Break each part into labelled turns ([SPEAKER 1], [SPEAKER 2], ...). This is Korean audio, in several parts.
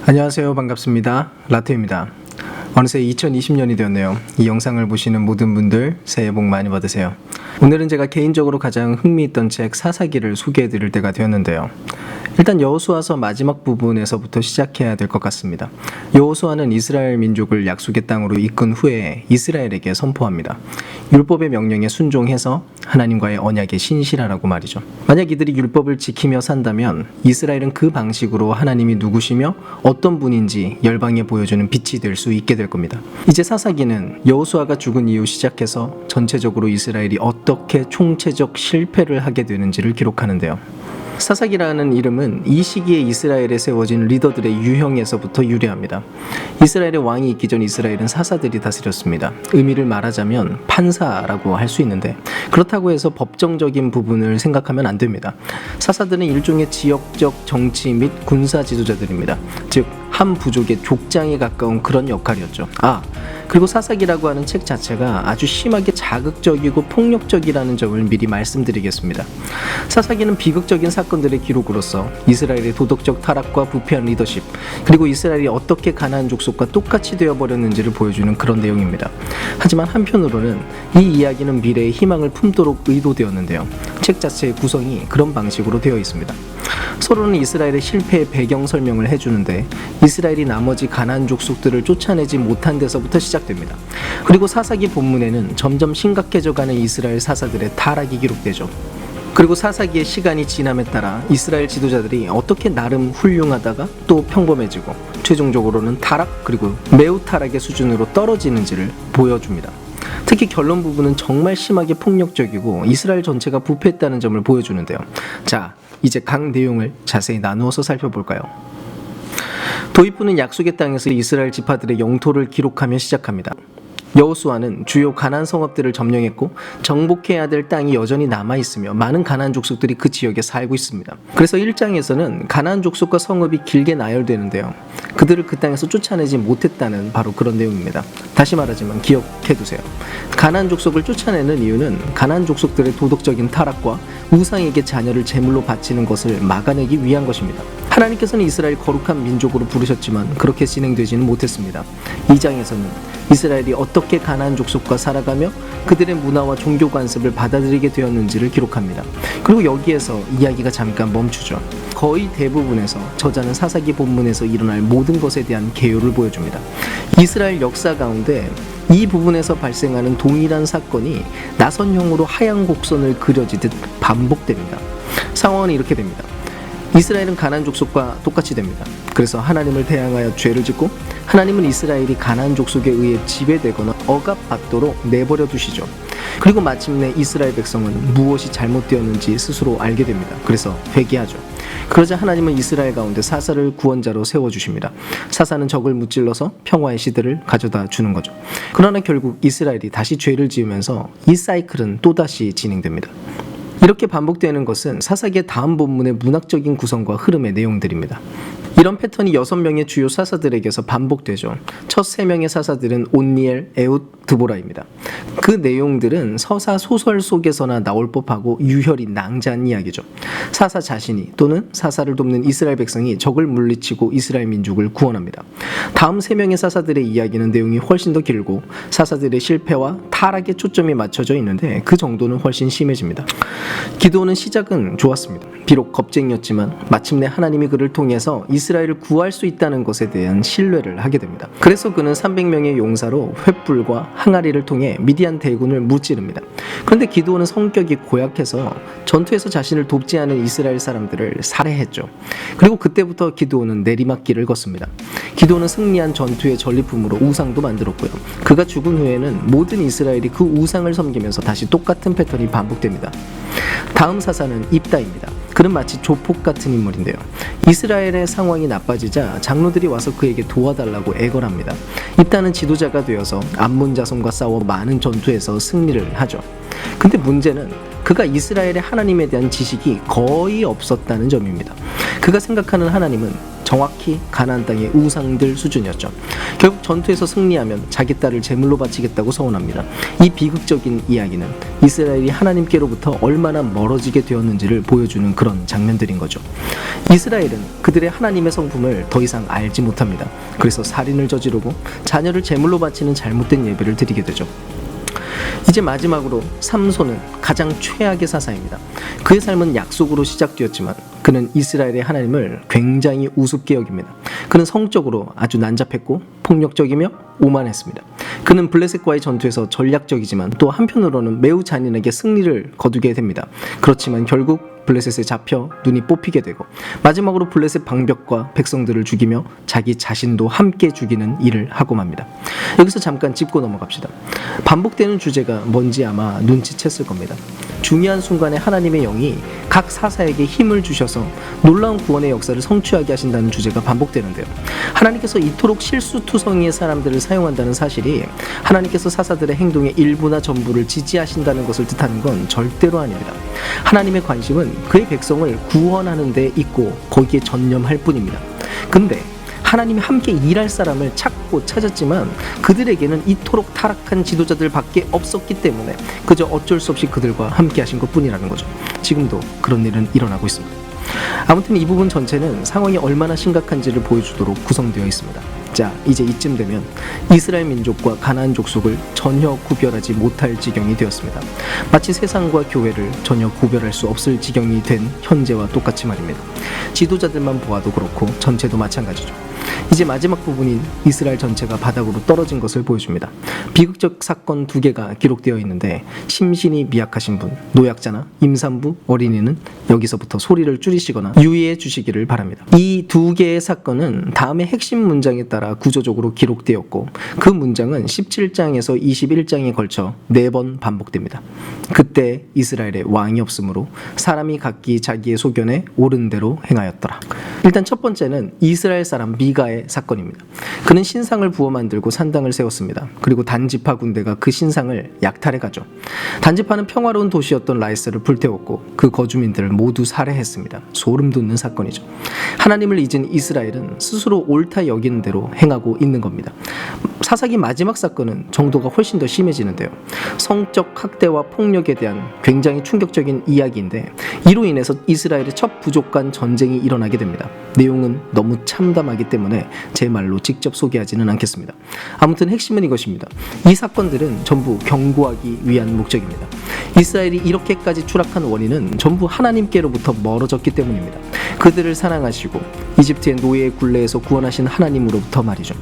[SPEAKER 1] 안녕하세요. 반갑습니다. 라테입니다. 어느새 2020년이 되었네요. 이 영상을 보시는 모든 분들 새해 복 많이 받으세요. 오늘은 제가 개인적으로 가장 흥미있던 책 사사기를 소개해 드릴 때가 되었는데요. 일단 여호수아서 마지막 부분에서부터 시작해야 될 것 같습니다. 여호수아는 이스라엘 민족을 약속의 땅으로 이끈 후에 이스라엘에게 선포합니다. 율법의 명령에 순종해서 하나님과의 언약에 신실하라고 말이죠. 만약 이들이 율법을 지키며 산다면 이스라엘은 그 방식으로 하나님이 누구시며 어떤 분인지 열방에 보여주는 빛이 될 수 있게 될 겁니다. 이제 사사기는 여호수아가 죽은 이후 시작해서 전체적으로 이스라엘이 어떻게 총체적 실패를 하게 되는지를 기록하는데요. 사사기라는 이름은 이 시기에 이스라엘에 세워진 리더들의 유형에서부터 유래합니다. 이스라엘의 왕이 있기 전 이스라엘은 사사들이 다스렸습니다. 의미를 말하자면 판사라고 할 수 있는데 그렇다고 해서 법정적인 부분을 생각하면 안 됩니다. 사사들은 일종의 지역적 정치 및 군사 지도자들입니다. 즉 한 부족의 족장에 가까운 그런 역할이었죠. 그리고 사사기라고 하는 책 자체가 아주 심하게 자극적이고 폭력적이라는 점을 미리 말씀드리겠습니다. 사사기는 비극적인 사건들의 기록으로서 이스라엘의 도덕적 타락과 부패한 리더십, 그리고 이스라엘이 어떻게 가나안 족속과 똑같이 되어버렸는지를 보여주는 그런 내용입니다. 하지만 한편으로는 이 이야기는 미래의 희망을 품도록 의도되었는데요. 책 자체의 구성이 그런 방식으로 되어 있습니다. 서로는 이스라엘의 실패의 배경 설명을 해주는데 이스라엘이 나머지 가나안 족속들을 쫓아내지 못한 데서부터 시작됩니다. 그리고 사사기 본문에는 점점 심각해져가는 이스라엘 사사들의 타락이 기록되죠. 그리고 사사기의 시간이 지남에 따라 이스라엘 지도자들이 어떻게 나름 훌륭하다가 또 평범해지고 최종적으로는 타락 그리고 매우 타락의 수준으로 떨어지는지를 보여줍니다. 특히 결론 부분은 정말 심하게 폭력적이고 이스라엘 전체가 부패했다는 점을 보여주는데요. 자, 이제 각 내용을 자세히 나누어서 살펴볼까요? 도입부는 약속의 땅에서 이스라엘 지파들의 영토를 기록하며 시작합니다. 여호수아는 주요 가나안 성읍들을 점령했고 정복해야 될 땅이 여전히 남아있으며 많은 가나안 족속들이 그 지역에 살고 있습니다. 그래서 1장에서는 가나안 족속과 성읍이 길게 나열되는데요. 그들을 그 땅에서 쫓아내지 못했다는 바로 그런 내용입니다. 다시 말하지만 기억해두세요. 가나안 족속을 쫓아내는 이유는 가나안 족속들의 도덕적인 타락과 우상에게 자녀를 제물로 바치는 것을 막아내기 위한 것입니다. 하나님께서는 이스라엘 거룩한 민족으로 부르셨지만 그렇게 진행되지는 못했습니다. 2장에서는 이스라엘이 어떻게 가나안 족속과 살아가며 그들의 문화와 종교 관습을 받아들이게 되었는지를 기록합니다. 그리고 여기에서 이야기가 잠깐 멈추죠. 거의 대부분에서 저자는 사사기 본문에서 일어날 모든 것에 대한 개요를 보여줍니다. 이스라엘 역사 가운데 이 부분에서 발생하는 동일한 사건이 나선형으로 하얀 곡선을 그려지듯 반복됩니다. 상황은 이렇게 됩니다. 이스라엘은 가나안 족속과 똑같이 됩니다. 그래서 하나님을 대항하여 죄를 짓고 하나님은 이스라엘이 가나안 족속에 의해 지배되거나 억압받도록 내버려 두시죠. 그리고 마침내 이스라엘 백성은 무엇이 잘못되었는지 스스로 알게 됩니다. 그래서 회개하죠. 그러자 하나님은 이스라엘 가운데 사사를 구원자로 세워주십니다. 사사는 적을 무찔러서 평화의 시대를 가져다 주는 거죠. 그러나 결국 이스라엘이 다시 죄를 지으면서 이 사이클은 또다시 진행됩니다. 이렇게 반복되는 것은 사사기의 다음 본문의 문학적인 구성과 흐름의 내용들입니다. 이런 패턴이 6명의 주요 사사들에게서 반복되죠. 첫 3명의 사사들은 온니엘, 에웃, 드보라입니다. 그 내용들은 서사 소설 속에서나 나올 법하고 유혈이 낭자한 이야기죠. 사사 자신이 또는 사사를 돕는 이스라엘 백성이 적을 물리치고 이스라엘 민족을 구원합니다. 다음 3명의 사사들의 이야기는 내용이 훨씬 더 길고 사사들의 실패와 타락에 초점이 맞춰져 있는데 그 정도는 훨씬 심해집니다. 기드온은 시작은 좋았습니다. 비록 겁쟁이였지만 마침내 하나님이 그를 통해서 이스라엘을 구할 수 있다는 것에 대한 신뢰를 하게 됩니다. 그래서 그는 300명의 용사로 횃불과 항아리를 통해 미디안 대군을 무찌릅니다. 그런데 기드온은 성격이 고약해서 전투에서 자신을 돕지 않은 이스라엘 사람들을 살해했죠. 그리고 그때부터 기드온은 내리막길을 걷습니다. 기드온은 승리한 전투의 전리품으로 우상도 만들었고요. 그가 죽은 후에는 모든 이스라엘이 그 우상을 섬기면서 다시 똑같은 패턴이 반복됩니다. 다음 사사는 입다입니다. 그는 마치 조폭 같은 인물인데요. 이스라엘의 상황이 나빠지자 장로들이 와서 그에게 도와달라고 애걸합니다. 입다는 지도자가 되어서 암몬 자손과 싸워 많은 전투에서 승리를 하죠. 근데 문제는 그가 이스라엘의 하나님에 대한 지식이 거의 없었다는 점입니다. 그가 생각하는 하나님은 정확히 가나안 땅의 우상들 수준이었죠. 결국 전투에서 승리하면 자기 딸을 제물로 바치겠다고 서원합니다. 이 비극적인 이야기는 이스라엘이 하나님께로부터 얼마나 멀어지게 되었는지를 보여주는 그런 장면들인 거죠. 이스라엘은 그들의 하나님의 성품을 더 이상 알지 못합니다. 그래서 살인을 저지르고 자녀를 제물로 바치는 잘못된 예배를 드리게 되죠. 이제 마지막으로 삼손은 가장 최악의 사사입니다. 그의 삶은 약속으로 시작되었지만 그는 이스라엘의 하나님을 굉장히 우습게 여깁니다. 그는 성적으로 아주 난잡했고 폭력적이며 오만했습니다. 그는 블레셋과의 전투에서 전략적이지만 또 한편으로는 매우 잔인하게 승리를 거두게 됩니다. 그렇지만 결국 블레셋에 잡혀 눈이 뽑히게 되고 마지막으로 블레셋 방벽과 백성들을 죽이며 자기 자신도 함께 죽이는 일을 하고 맙니다. 여기서 잠깐 짚고 넘어갑시다. 반복되는 주제가 뭔지 아마 눈치챘을 겁니다. 중요한 순간에 하나님의 영이 각 사사에게 힘을 주셔서 놀라운 구원의 역사를 성취하게 하신다는 주제가 반복되는데요. 하나님께서 이토록 실수투성이의 사람들을 사용한다는 사실이 하나님께서 사사들의 행동의 일부나 전부를 지지하신다는 것을 뜻하는 건 절대로 아닙니다. 하나님의 관심은 그의 백성을 구원하는 데 있고 거기에 전념할 뿐입니다. 근데 하나님이 함께 일할 사람을 찾고 찾았지만 그들에게는 이토록 타락한 지도자들밖에 없었기 때문에 그저 어쩔 수 없이 그들과 함께 하신 것뿐이라는 거죠. 지금도 그런 일은 일어나고 있습니다. 아무튼 이 부분 전체는 상황이 얼마나 심각한지를 보여주도록 구성되어 있습니다. 자, 이제 이쯤 되면 이스라엘 민족과 가나안 족속을 전혀 구별하지 못할 지경이 되었습니다. 마치 세상과 교회를 전혀 구별할 수 없을 지경이 된 현재와 똑같이 말입니다. 지도자들만 보아도 그렇고 전체도 마찬가지죠. 이제 마지막 부분인 이스라엘 전체가 바닥으로 떨어진 것을 보여줍니다. 비극적 사건 2개가 기록되어 있는데 심신이 미약하신 분, 노약자나 임산부, 어린이는 여기서부터 소리를 줄이시거나 유의해 주시기를 바랍니다. 이 2개의 사건은 다음의 핵심 문장에 따라 구조적으로 기록되었고 그 문장은 17장에서 21장에 걸쳐 4번 반복됩니다. 그때 이스라엘에 왕이 없으므로 사람이 각기 자기의 소견에 옳은 대로 행하였더라. 일단 첫 번째는 이스라엘 사람 미가의 사건입니다. 그는 신상을 부어 만들고 산당을 세웠습니다. 그리고 단지파 군대가 그 신상을 약탈해 가죠. 단지파는 평화로운 도시였던 라이스를 불태웠고 그 거주민들을 모두 살해했습니다. 소름 돋는 사건이죠. 하나님을 잊은 이스라엘은 스스로 옳다 여기는 대로 행하고 있는 겁니다. 사사기 마지막 사건은 정도가 훨씬 더 심해지는데요. 성적 학대와 폭력에 대한 굉장히 충격적인 이야기인데 이로 인해서 이스라엘의 첫 부족간 전쟁이 일어나게 됩니다. 내용은 너무 참담하기 때문에 제 말로 직접 소개하지는 않겠습니다. 아무튼 핵심은 이것입니다. 이 사건들은 전부 경고하기 위한 목적입니다. 이스라엘이 이렇게까지 추락한 원인은 전부 하나님께로부터 멀어졌기 때문입니다. 그들을 사랑하시고 이집트의 노예의 굴레에서 구원하신 하나님으로부터 말이죠.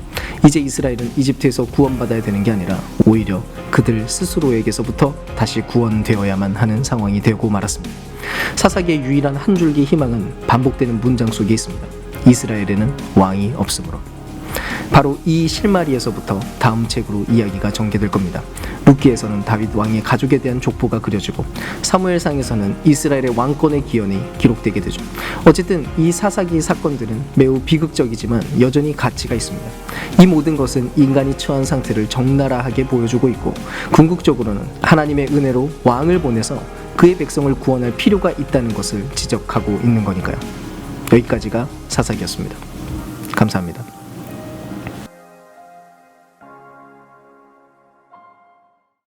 [SPEAKER 1] 이제 이스라엘은 이집트에서 구원받아야 되는 게 아니라 오히려 그들 스스로에게서부터 다시 구원되어야만 하는 상황이 되고 말았습니다. 사사기의 유일한 한 줄기 희망은 반복되는 문장 속에 있습니다. 이스라엘에는 왕이 없으므로. 바로 이 실마리에서부터 다음 책으로 이야기가 전개될 겁니다. 룻기에서는 다윗 왕의 가족에 대한 족보가 그려지고 사무엘상에서는 이스라엘의 왕권의 기원이 기록되게 되죠. 어쨌든 이 사사기 사건들은 매우 비극적이지만 여전히 가치가 있습니다. 이 모든 것은 인간이 처한 상태를 적나라하게 보여주고 있고 궁극적으로는 하나님의 은혜로 왕을 보내서 그의 백성을 구원할 필요가 있다는 것을 지적하고 있는 거니까요. 여기까지가 사사기였습니다. 감사합니다.